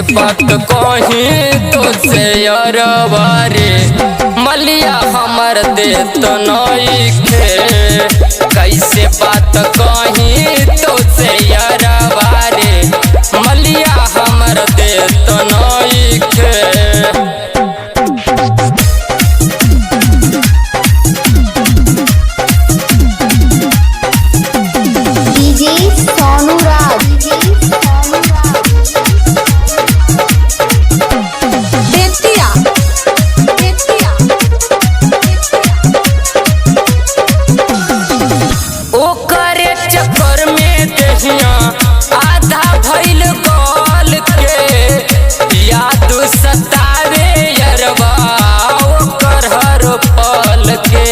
बात कहीं तो से अरबारे मलिया हमर देत नइखे। कैसे बात कहीं तो से अरबारे मलिया हमर देत नइखे। आधा भइल कॉल के याद सतावे यरवा ओकर हर पल के।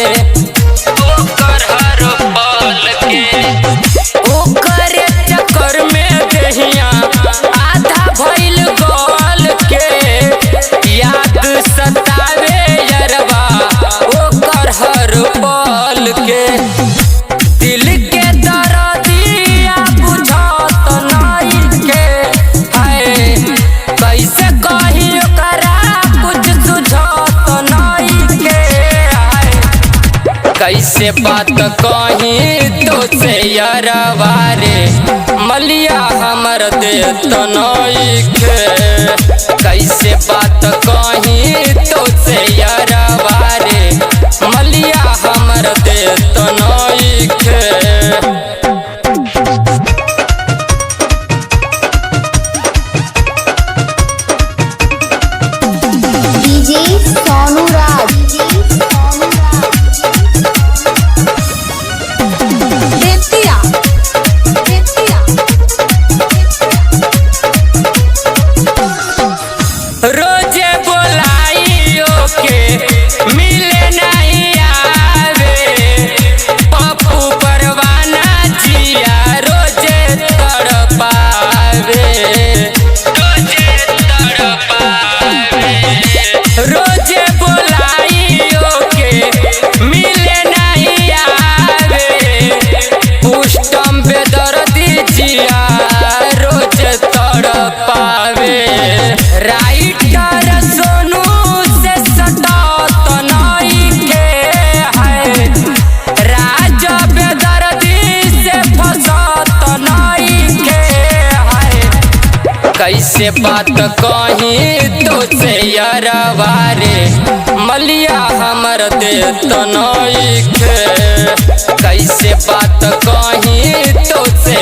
ओकर चक्कर में देहिया आधा भइल कॉल के याद सतावे यरवा ओकर हर पल के। दिल के दर्दिया बुझत नइखे है कैसे कही ओकरा कुछ सुझत नइखे है। कैसे बात कही तो से अरबारे मलिया हमर देत नइखे। कैसे बात कही तो से अरबारे मलिया हमर देत नइखे। रोजे बोलाइयो के मिले नहीं आवे पप्पू परवाना जिया रोजे तड़पावे। रोजे बोलाइयो के मिले नहीं आवे पुष्टम बेदर्दी जिया रोजे तड़पावे। राइटर सोनू से सटत नइखे है राज बेदर्दी से फसत नइखे है। कैसे बात कहीं तो से अरबारे मलिया हमर देत नइखे। कैसे बात कहीं तो से